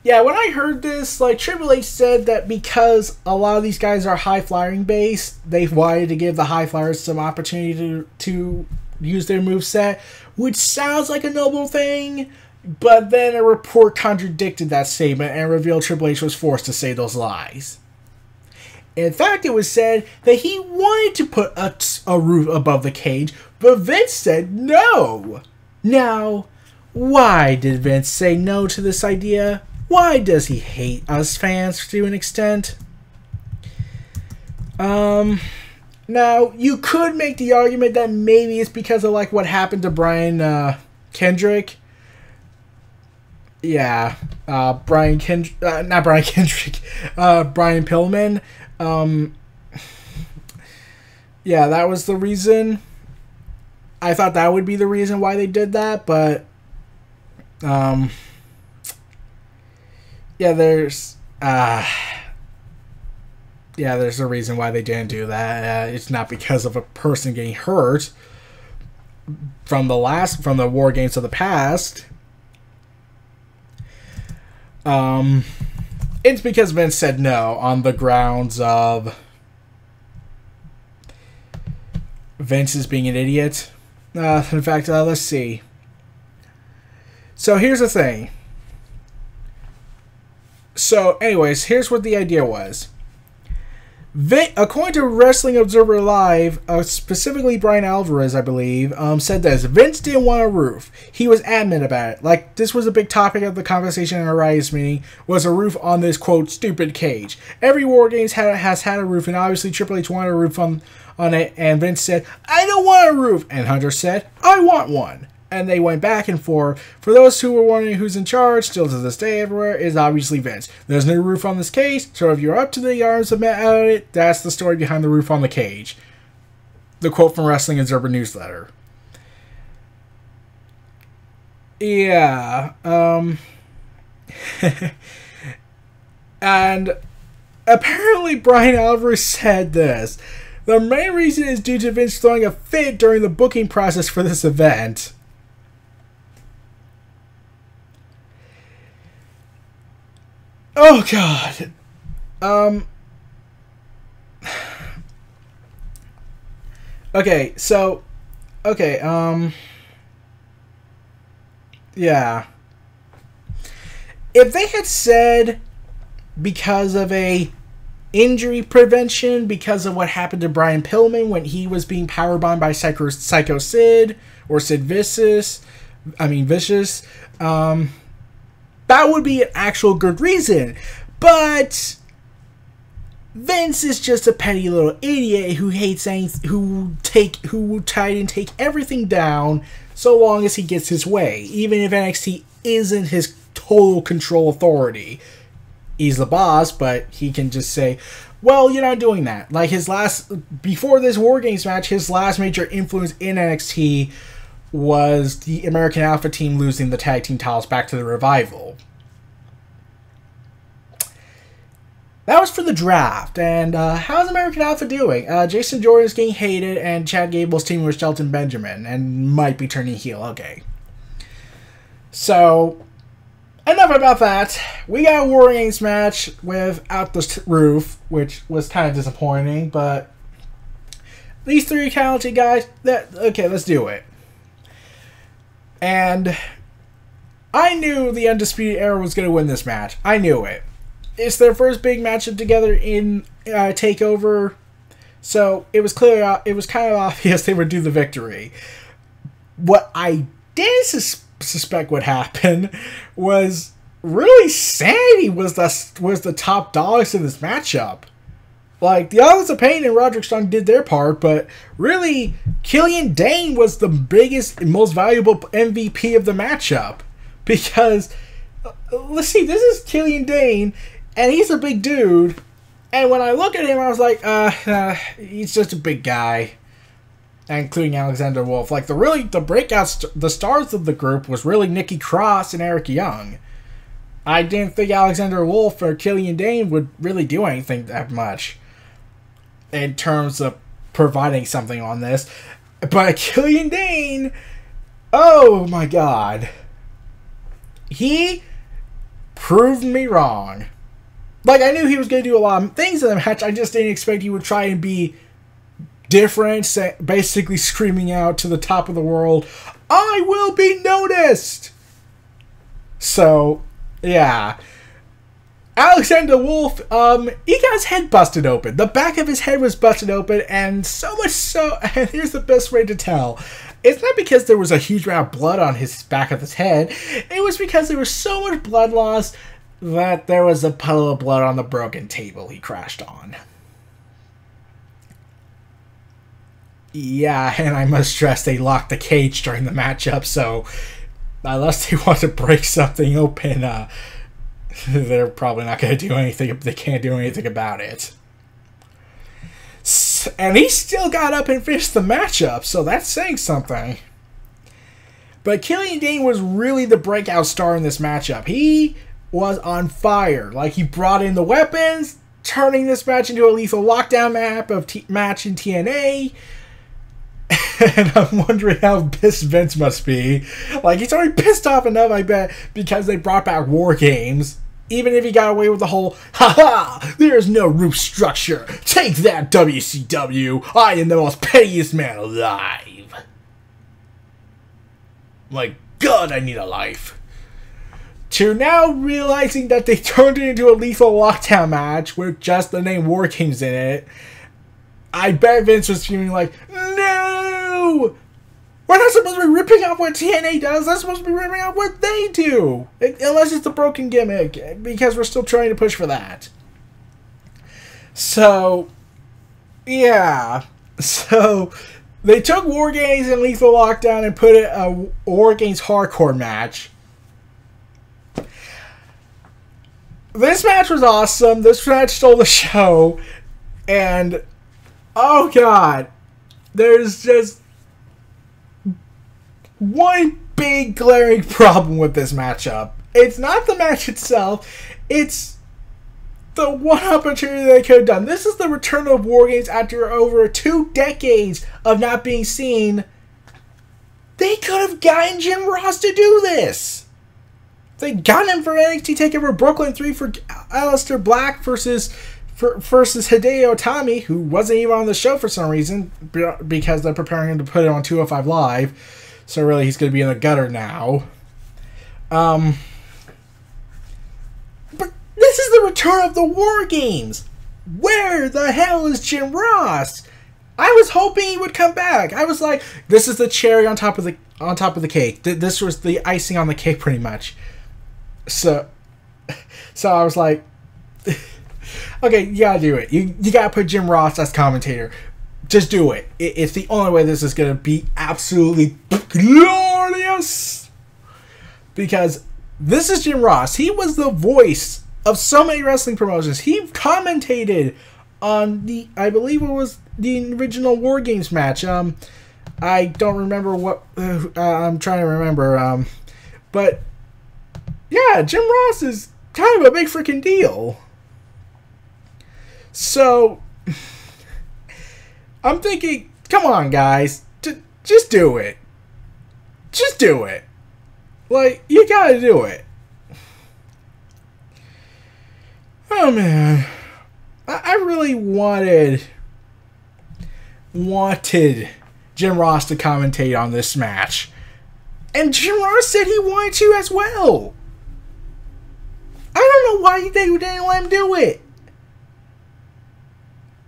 Yeah, when I heard this, like, Triple H said that because a lot of these guys are high-flying based, they wanted to give the high flyers some opportunity to use their moveset, which sounds like a noble thing, but then a report contradicted that statement and revealed Triple H was forced to say those lies. In fact, it was said that he wanted to put a roof above the cage, but Vince said no. Now, why did Vince say no to this idea? Why does he hate us fans to an extent? Now, you could make the argument that maybe it's because of, like, what happened to Brian Kendrick. Yeah, Brian Pillman. Yeah, that was the reason. I thought that would be the reason why they did that, but there's a reason why they didn't do that. It's not because of a person getting hurt from the WarGames of the past. It's because Vince said no on the grounds of Vince is being an idiot. In fact, let's see. So here's the thing. So, anyways, here's what the idea was. According to Wrestling Observer Live, specifically Brian Alvarez, I believe, said this: Vince didn't want a roof. He was adamant about it. Like, this was a big topic of the conversation in a Riot meeting, was a roof on this, quote, stupid cage. Every WarGames has had a roof, and obviously Triple H wanted a roof on it, and Vince said, I don't want a roof. And Hunter said, I want one. And they went back and forth. For those who were wondering who's in charge, still to this day everywhere, is obviously Vince. There's no roof on this cage, so if you're up to the arms about it, that's the story behind the roof on the cage. The quote from Wrestling Observer Newsletter. Yeah, and apparently Brian Alvarez said this: the main reason is due to Vince throwing a fit during the booking process for this event. Oh, God. Okay, so... Okay, yeah. If they had said because of a injury prevention, because of what happened to Brian Pillman when he was being powerbombed by Psycho Sid, or Sid Vicious, that would be an actual good reason. But Vince is just a petty little idiot who hates anything, who will try and take everything down so long as he gets his way, even if NXT isn't his total control authority. He's the boss, but he can just say, well, you're not doing that. Like before this WarGames match, his last major influence in NXT was the American Alpha team losing the tag team titles back to the Revival. That was for the draft. And how's American Alpha doing? Jason Jordan's getting hated, and Chad Gable's teaming with Shelton Benjamin and might be turning heel. Okay. So, enough about that. We got a WarGames match without the roof, which was kind of disappointing, but these three talented guys, okay, let's do it. And I knew the Undisputed Era was going to win this match. I knew it. It's their first big matchup together in TakeOver, so it was kind of obvious they would do the victory. What I did suspect would happen was really Sanity was the top dogs in this matchup. Like, the Authors of Pain and Roderick Strong did their part, but really, Killian Dane was the biggest and most valuable MVP of the matchup. Because, let's see, this is Killian Dane, and he's a big dude. And when I look at him, I was like, he's just a big guy. Including Alexander Wolf. Like, the breakouts, the stars of the group was really Nikki Cross and Eric Young. I didn't think Alexander Wolf or Killian Dane would really do anything that much in terms of providing something on this. But Killian Dane, oh my god. He proved me wrong. Like, I knew he was going to do a lot of things in the match, I just didn't expect he would try and be different, basically screaming out to the top of the world, I will be noticed! So, yeah. Alexander Wolf, he got his head busted open. The back of his head was busted open, and so much so, and here's the best way to tell. It's not because there was a huge amount of blood on his back of his head. It was because there was so much blood loss that there was a puddle of blood on the broken table he crashed on. Yeah, and I must stress they locked the cage during the matchup, so unless they want to break something open, they're probably not going to do anything. They can't do anything about it. And he still got up and finished the matchup, so that's saying something. But Killian Dane was really the breakout star in this matchup. He was on fire. Like, he brought in the weapons, turning this match into a lethal lockdown match in TNA. And I'm wondering how pissed Vince must be. Like, he's already pissed off enough, I bet, because they brought back WarGames. Even if he got away with the whole, haha, there's no roof structure. Take that, WCW. I am the most pettiest man alive. My God, I need a life. to now realizing that they turned it into a lethal lockdown match with just the name WarGames in it. I bet Vince was feeling like, no! We're not supposed to be ripping off what TNA does. That's supposed to be ripping off what they do. Unless it's a broken gimmick, because we're still trying to push for that. So, yeah. So, they took WarGames and Lethal Lockdown and put it a WarGames hardcore match. This match was awesome. This match stole the show. And, oh god, there's just one big glaring problem with this matchup. It's not the match itself. It's the one opportunity they could have done. This is the return of WarGames after over 2 decades of not being seen. They could have gotten Jim Ross to do this. They got him for NXT TakeOver Brooklyn 3 for Aleister Black versus Hideo Itami, who wasn't even on the show for some reason because they're preparing him to put it on 205 Live. So really, he's going to be in the gutter now. But this is the return of the WarGames. Where the hell is Jim Ross? I was hoping he would come back. I was like, this is the cherry on top of the cake. This was the icing on the cake, pretty much. So I was like, okay, you gotta do it. You gotta put Jim Ross as commentator. Just do it. It's the only way this is gonna be absolutely glorious. Because this is Jim Ross. He was the voice of so many wrestling promotions. He commentated on I believe it was the original WarGames match. I don't remember what. I'm trying to remember. But yeah, Jim Ross is kind of a big freaking deal. So I'm thinking, come on, guys, just do it. Just do it. Like, you gotta do it. Oh man, I really wanted Jim Ross to commentate on this match, and Jim Ross said he wanted to as well. I don't know why they didn't let him do it.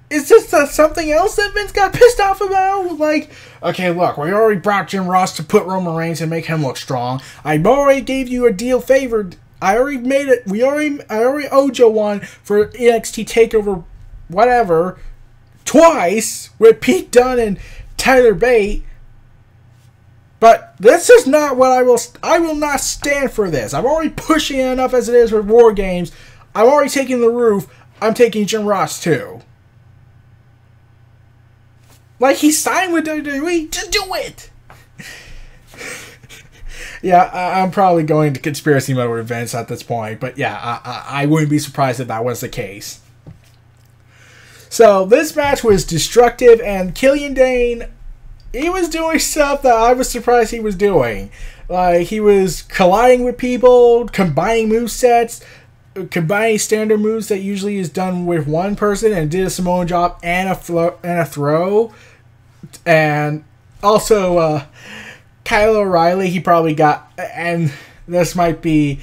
Is this something else that Vince got pissed off about? Like, okay, look, we already brought Jim Ross to put Roman Reigns and make him look strong. I already gave you a deal favored. I already made it. I already owed you one for NXT TakeOver, whatever, twice with Pete Dunne and Tyler Bate. But this is not what I will not stand for this. I'm already pushing it enough as it is with WarGames. I'm already taking the roof. I'm taking Jim Ross too. Like, he signed with WWE. Just do it. Yeah, I'm probably going to conspiracy mode with Vince at this point. But yeah, I wouldn't be surprised if that was the case. So this match was destructive, and Killian Dane, he was doing stuff that I was surprised he was doing. Like, he was colliding with people, combining movesets, combining standard moves that usually is done with one person, and did a Samoan drop and a throw. And also, Kyle O'Reilly, he probably got, and this might be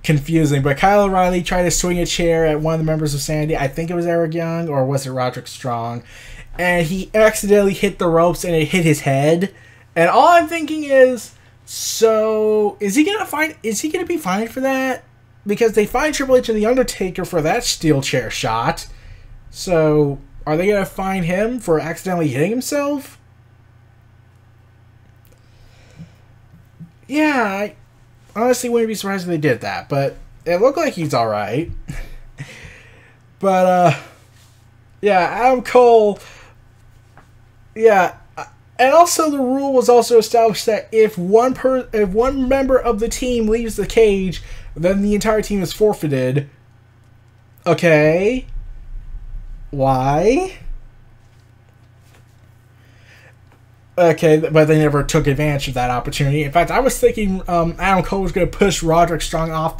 confusing, but Kyle O'Reilly tried to swing a chair at one of the members of Sandy. I think it was Eric Young, or was it Roderick Strong? And he accidentally hit the ropes and it hit his head. And all I'm thinking is, so is he gonna be fined for that? Because they fined Triple H and The Undertaker for that steel chair shot. So are they gonna fine him for accidentally hitting himself? Yeah, I honestly wouldn't be surprised if they did that, but it looked like he's alright. But, yeah, Adam Cole, yeah, and also the rule was also established that if one member of the team leaves the cage, then the entire team is forfeited. Okay. Why? Okay, but they never took advantage of that opportunity. In fact, I was thinking Adam Cole was going to push Roderick Strong out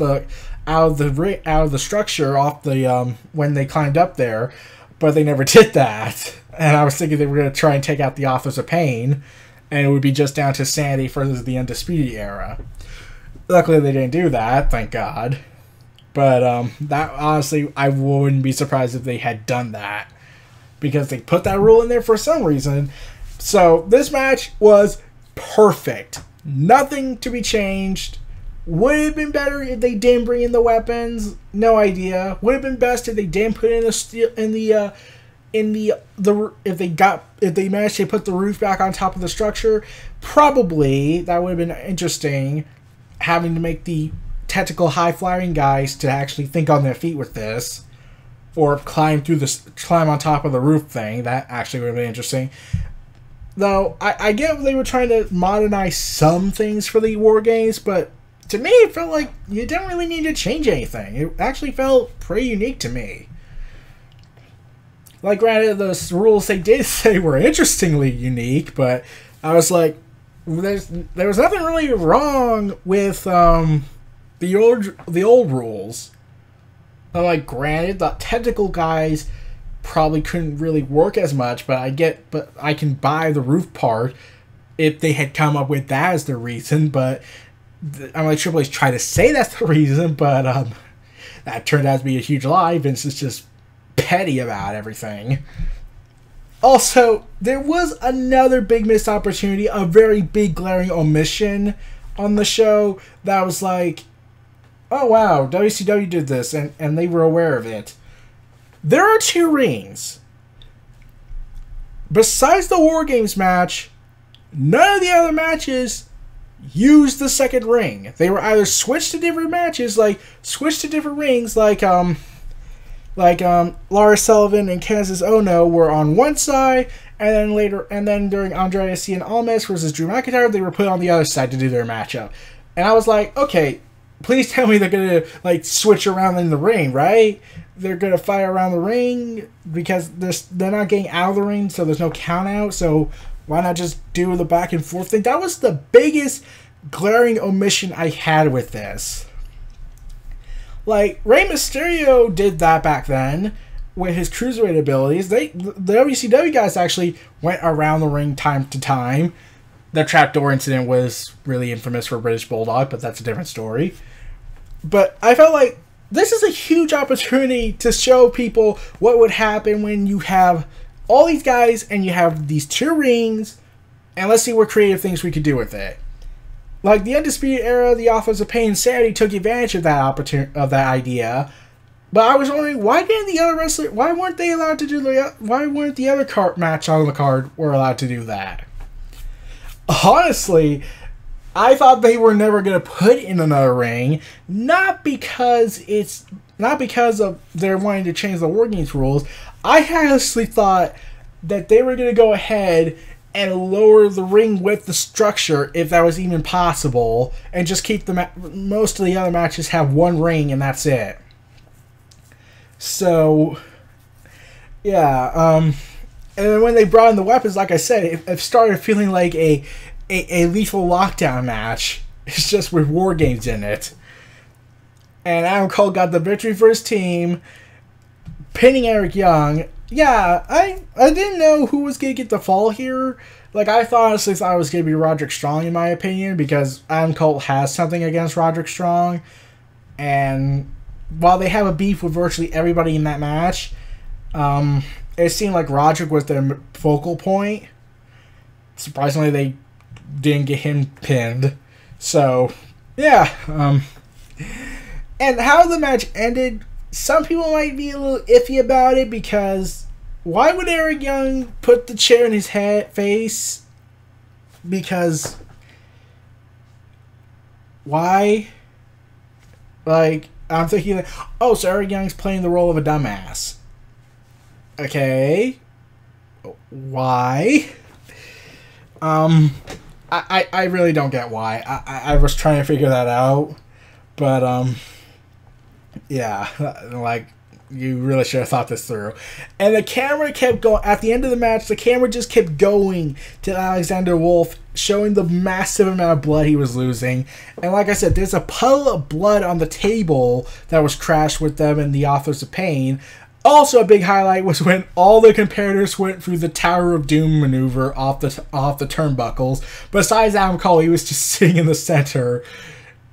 of the structure when they climbed up there, but they never did that. And I was thinking they were going to try and take out the Authors of Pain, and it would be just down to Sandy versus the Undisputed Era. Luckily, they didn't do that, thank God. But that, honestly, I wouldn't be surprised if they had done that. Because they put that rule in there for some reason. So, this match was perfect. Nothing to be changed. Would it have been better if they didn't bring in the weapons? No idea. Would it have been best if they didn't put in the steel if they managed to put the roof back on top of the structure? Probably. That would have been interesting. Having to make the technical high flying guys to actually think on their feet with this, or climb on top of the roof thing. That actually would have been interesting. Though I get they were trying to modernize some things for the WarGames, but to me it felt like you didn't really need to change anything. It actually felt pretty unique to me. Like, granted, the rules they did say were interestingly unique, but I was like, there was nothing really wrong with the old rules. Like, granted, the technical guys probably couldn't really work as much, but I can buy the roof part if they had come up with that as the reason. But I'm like, Triple H tried to say that's the reason, but that turned out to be a huge lie. Vince is just petty about everything. Also, there was another big missed opportunity, a very big glaring omission on the show that was like, oh wow, WCW did this, and they were aware of it. There are 2 rings. Besides the WarGames match, none of the other matches used the second ring. They were either switched to different matches, switched to different rings, Lars Sullivan and Kansas Ono were on one side, and then during Andrade Cien Almas versus Drew McIntyre, they were put on the other side to do their matchup. And I was like, okay, please tell me they're gonna switch around in the ring, right? They're gonna fight around the ring because they're not getting out of the ring, so there's no count out. So why not just do the back and forth thing? That was the biggest glaring omission I had with this. Like, Rey Mysterio did that back then with his cruiserweight abilities. The WCW guys actually went around the ring time to time. The trapdoor incident was really infamous for British Bulldog, but that's a different story. But I felt like this is a huge opportunity to show people what would happen when you have all these guys and you have these 2 rings, and let's see what creative things we could do with it. Like, the Undisputed Era, the Authors of Pain and Sanity took advantage of that idea. But I was wondering, why weren't they allowed to do why weren't the other match on the card were allowed to do that? Honestly, I thought they were never going to put in another ring, not because of they're wanting to change the WarGames rules. I honestly thought that they were going to go ahead and lower the ring with the structure, if that was even possible, and just keep most of the other matches have 1 ring and that's it. So, yeah, and then when they brought in the weapons, like I said, it started feeling like a lethal lockdown match. It's just with WarGames in it. And Adam Cole got the victory for his team, pinning Eric Young. Yeah, I didn't know who was going to get the fall here. Like, I honestly thought it was going to be Roderick Strong, in my opinion, because Adam Cole has something against Roderick Strong. And while they have a beef with virtually everybody in that match, it seemed like Roderick was their focal point. Surprisingly, they didn't get him pinned. So, yeah. And how the match ended, some people might be a little iffy about it, because why would Eric Young put the chair in his face? Because why? Like, I'm thinking that, oh, so Eric Young's playing the role of a dumbass. Okay. Why? I really don't get why. I was trying to figure that out. But, yeah, like, you really should have thought this through. And the camera kept going. At the end of the match, the camera just kept going to Alexander Wolf, showing the massive amount of blood he was losing. And like I said, there's a puddle of blood on the table that was crashed with them and the Authors of Pain. Also, a big highlight was when all the competitors went through the Tower of Doom maneuver off the turnbuckles. Besides Adam Cole, he was just sitting in the center.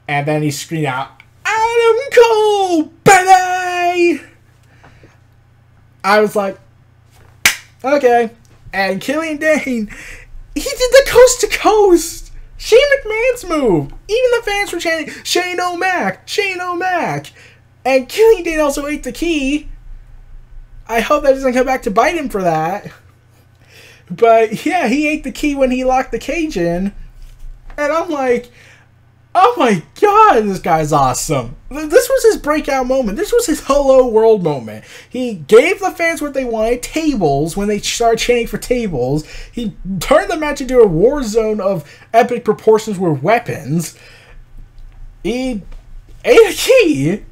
And then he screamed out, Adam Cole, baby! I was like, okay. And Killian Dane, he did the coast to coast. Shane McMahon's move. Even the fans were chanting, Shane O'Mac, Shane O'Mac. And Killian Dane also ate the key. I hope that doesn't come back to bite him for that. But yeah, he ate the key when he locked the cage in. And I'm like, oh my god, this guy's awesome. This was his breakout moment. This was his hello world moment. He gave the fans what they wanted, tables, when they started chanting for tables. He turned the match into a war zone of epic proportions with weapons. He ate a key.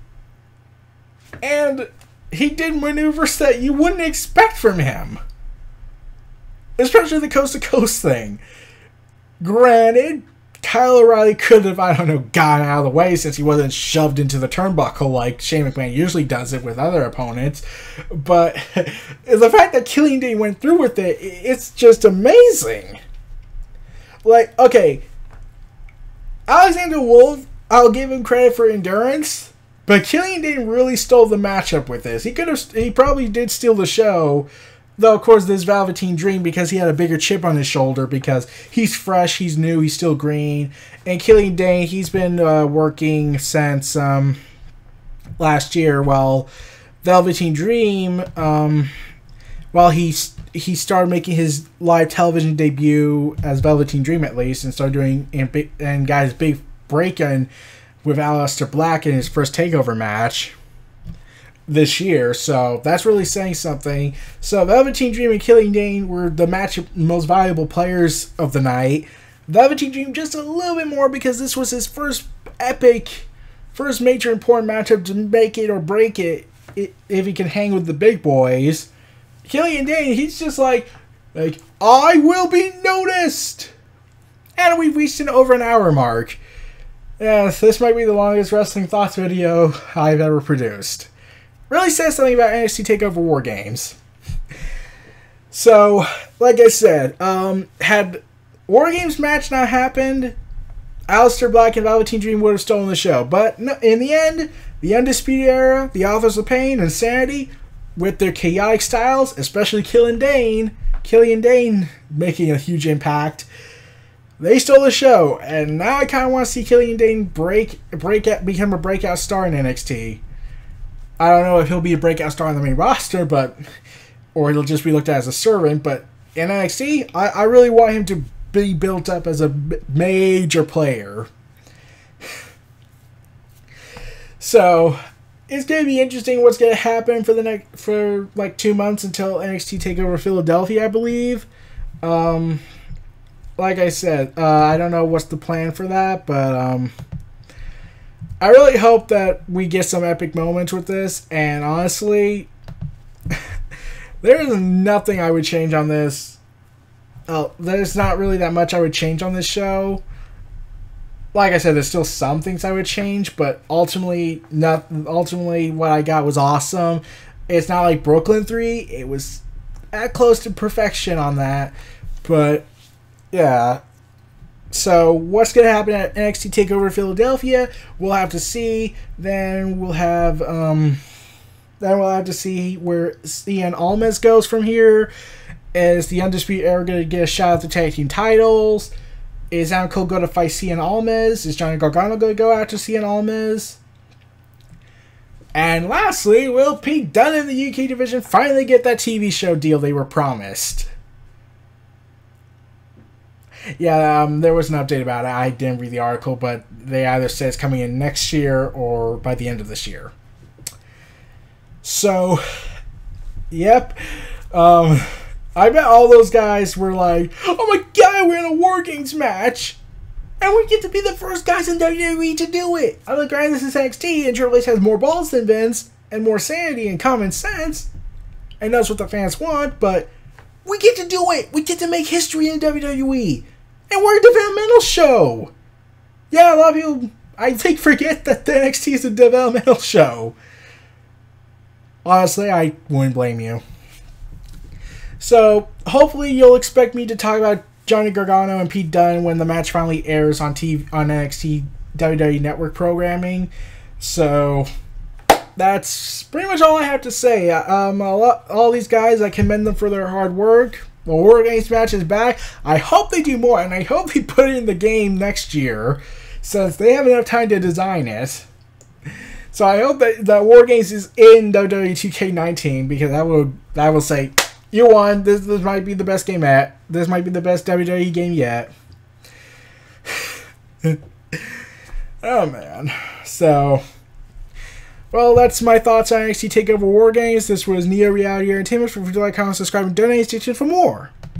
And he did maneuvers that you wouldn't expect from him. Especially the coast to coast thing. Granted, Kyle O'Reilly could have, I don't know, gotten out of the way since he wasn't shoved into the turnbuckle like Shane McMahon usually does it with other opponents. But the fact that Killian Dane went through with it, it's just amazing. Like, okay, Alexander Wolf, I'll give him credit for endurance, but Killian Dane really stole the matchup with this. He probably did steal the show. Though, of course, this Velveteen Dream, because he had a bigger chip on his shoulder, because he's fresh, he's new, he's still green. And Killian Dane, he's been working since last year, while Velveteen Dream, while he started making his live television debut as Velveteen Dream, at least, and started doing, and got his big break-in with Aleister Black in his first TakeOver match this year, so that's really saying something. So Velveteen Dream and Killian Dane were the most valuable players of the night. Velveteen Dream just a little bit more because this was his first major important matchup to make it or break it if he can hang with the big boys. Killian Dane, he's just like I will be noticed. And we've reached over an hour mark. Yes, this might be the longest Wrestling Thoughts video I've ever produced. Really says something about NXT TakeOver WarGames. So, like I said, had WarGames match not happened, Aleister Black and Velveteen Dream would have stolen the show. But no, in the end, the Undisputed Era, the Authors of Pain, and Sanity, with their chaotic styles, especially Killian Dane making a huge impact, they stole the show. And now I kind of want to see Killian Dane become a breakout star in NXT. I don't know if he'll be a breakout star on the main roster, or he'll just be looked at as a servant, but in NXT, I really want him to be built up as a major player. So, it's going to be interesting what's going to happen for like 2 months until NXT TakeOver Philadelphia, I believe. Like I said, I don't know what's the plan for that, but I really hope that we get some epic moments with this, and honestly, there is nothing I would change on this. There's not really that much I would change on this show. Like I said, there's still some things I would change, but ultimately what I got was awesome. It's not like Brooklyn 3. It was at close to perfection on that, but yeah. So, what's going to happen at NXT TakeOver Philadelphia? We'll have to see. Then we'll have to see where Cien Almas goes from here. Is the Undisputed Era going to get a shot at the tag team titles? Is Adam Cole going to fight Cien Almas? Is Johnny Gargano going to go after Cien Almas? And lastly, will Pete Dunne in the UK division finally get that TV show deal they were promised? Yeah, there was an update about it. I didn't read the article, but they either said it's coming in next year or by the end of this year. So, yep. I bet all those guys were like, oh my god, we're in a WarGames match! And we get to be the first guys in WWE to do it! I'm like, granted, this is NXT, and Triple H has more balls than Vince, and more sanity and common sense, and that's what the fans want, but we get to do it! We get to make history in WWE! And we're a developmental show! Yeah, a lot of people, I think, forget that the NXT is a developmental show. Honestly, I wouldn't blame you. So, hopefully you'll expect me to talk about Johnny Gargano and Pete Dunne when the match finally airs on TV, on NXT WWE Network programming. So that's pretty much all I have to say. All these guys, I commend them for their hard work. The WarGames match is back. I hope they do more, and I hope they put it in the game next year, since they have enough time to design it. So I hope that WarGames is in WWE 2K19, because I will say, you won. This might be the best game yet. This might be the best WWE game yet. Oh man. So, well, that's my thoughts on NXT TakeOver WarGames. This was Neo Reality Entertainment. If you like, comment, subscribe, and donate, stay tuned for more.